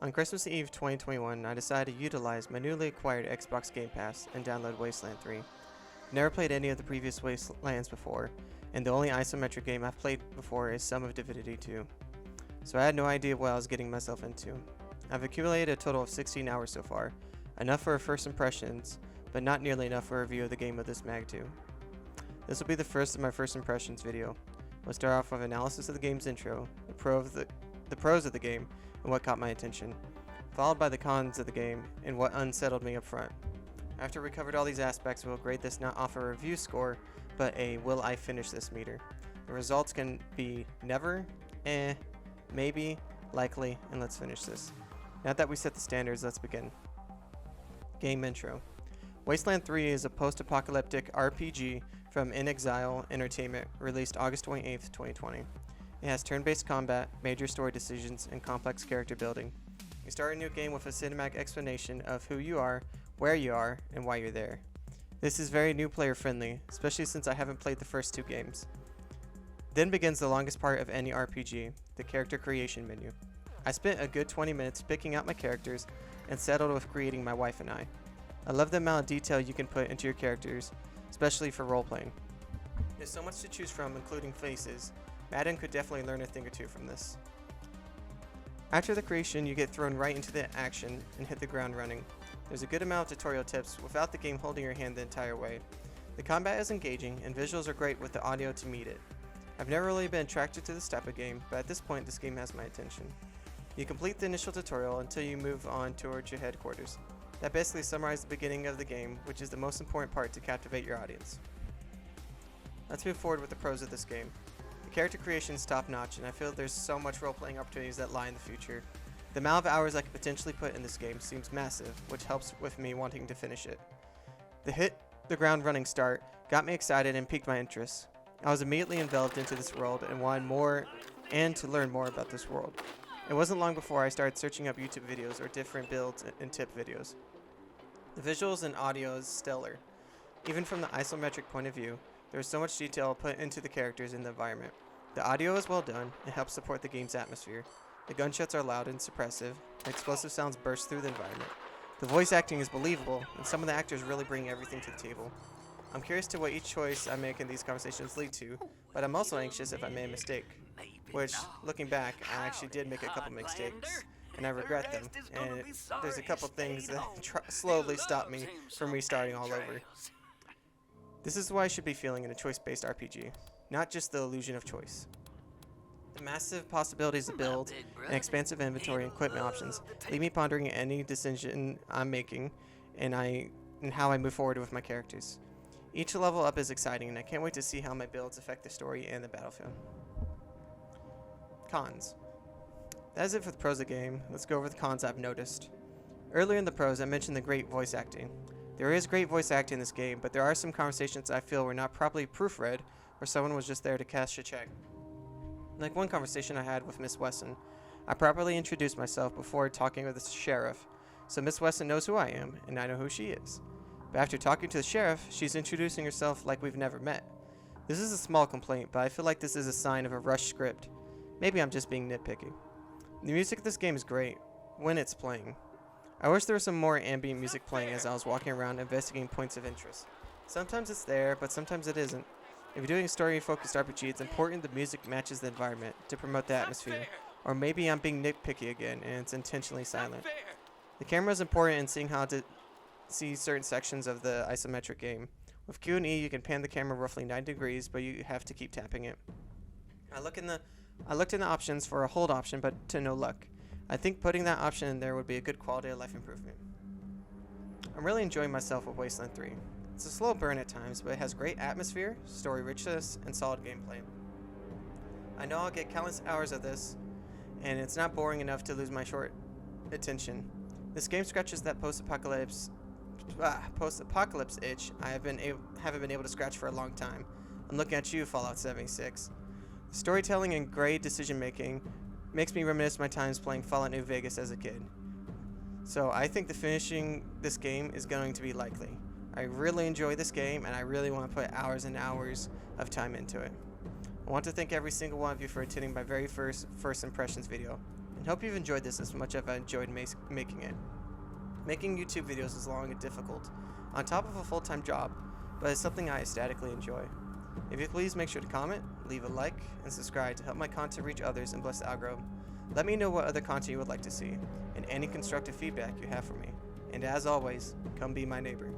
On Christmas Eve 2021, I decided to utilize my newly acquired Xbox Game Pass and download Wasteland 3. Never played any of the previous Wastelands before, and the only isometric game I've played before is some of Divinity 2. So I had no idea what I was getting myself into. I've accumulated a total of 16 hours so far, enough for a first impressions, but not nearly enough for a review of the game of this magnitude. This will be the first of my first impressions video. We'll start off with analysis of the game's intro, the pros of the game, and what caught my attention, followed by the cons of the game and what unsettled me up front. After we covered all these aspects, we'll grade this not off a review score, but a will I finish this meter. The results can be never, maybe, likely, and let's finish this. Now that we set the standards, let's begin. Game intro. Wasteland 3 is a post-apocalyptic RPG from In Exile Entertainment, released August 28th, 2020. It has turn-based combat, major story decisions, and complex character building. You start a new game with a cinematic explanation of who you are, where you are, and why you're there. This is very new player friendly, especially since I haven't played the first two games. Then begins the longest part of any RPG, the character creation menu. I spent a good 20 minutes picking out my characters and settled with creating my wife and I. I love the amount of detail you can put into your characters, especially for role-playing. There's so much to choose from, including faces. Madden could definitely learn a thing or two from this. After the creation, you get thrown right into the action and hit the ground running. There's a good amount of tutorial tips without the game holding your hand the entire way. The combat is engaging and visuals are great with the audio to meet it. I've never really been attracted to this type of game, but at this point this game has my attention. You complete the initial tutorial until you move on towards your headquarters. That basically summarizes the beginning of the game, which is the most important part to captivate your audience. Let's move forward with the pros of this game. The character creation is top notch, and I feel there's so much role-playing opportunities that lie in the future. The amount of hours I could potentially put in this game seems massive, which helps with me wanting to finish it. The hit the ground running start got me excited and piqued my interest. I was immediately enveloped into this world and wanted more and to learn more about this world. It wasn't long before I started searching up YouTube videos or different builds and tip videos. The visuals and audio is stellar. Even from the isometric point of view, there is so much detail put into the characters and the environment. The audio is well done and helps support the game's atmosphere. The gunshots are loud and suppressive, and explosive sounds burst through the environment. The voice acting is believable, and some of the actors really bring everything to the table. I'm curious to what each choice I make in these conversations lead to, but I'm also anxious if I made a mistake. Which, looking back, I actually did make a couple mistakes, and I regret them, and there's a couple things that slowly stop me from restarting all over. This is what I should be feeling in a choice-based RPG, not just the illusion of choice. The massive possibilities of build and expansive inventory and equipment options leave me pondering any decision I'm making and how I move forward with my characters. Each level up is exciting, and I can't wait to see how my builds affect the story and the battlefield. Cons. That is it for the pros of the game. Let's go over the cons I've noticed. Earlier in the pros, I mentioned the great voice acting. There is great voice acting in this game, but there are some conversations I feel were not properly proofread, or someone was just there to cash a check. Like one conversation I had with Miss Wesson. I properly introduced myself before talking with the sheriff, so Miss Wesson knows who I am, and I know who she is. But after talking to the sheriff, she's introducing herself like we've never met. This is a small complaint, but I feel like this is a sign of a rushed script. Maybe I'm just being nitpicky. The music of this game is great, when it's playing. I wish there was some more ambient music playing as I was walking around investigating points of interest. Sometimes it's there, but sometimes it isn't. If you're doing a story-focused RPG, it's important the music matches the environment to promote the atmosphere. Or maybe I'm being nitpicky again, and it's intentionally silent. The camera is important in seeing how to see certain sections of the isometric game. With Q and E, you can pan the camera roughly 90 degrees, but you have to keep tapping it. I looked in the options for a hold option, but to no luck. I think putting that option in there would be a good quality of life improvement. I'm really enjoying myself with Wasteland 3. It's a slow burn at times, but it has great atmosphere, story richness, and solid gameplay. I know I'll get countless hours of this, and it's not boring enough to lose my short attention. This game scratches that post-apocalypse itch I haven't been able to scratch for a long time. I'm looking at you, Fallout 76. The storytelling and great decision making makes me reminisce my times playing Fallout New Vegas as a kid. So I think the finishing this game is going to be likely. I really enjoy this game, and I really want to put hours and hours of time into it. I want to thank every single one of you for attending my very first impressions video. and hope you've enjoyed this as much as I've enjoyed making it. Making YouTube videos is long and difficult, on top of a full-time job, but it's something I ecstatically enjoy. If you please make sure to comment, leave a like, and subscribe to help my content reach others and bless the algorithm. Let me know what other content you would like to see, and any constructive feedback you have for me. And as always, come be my neighbor.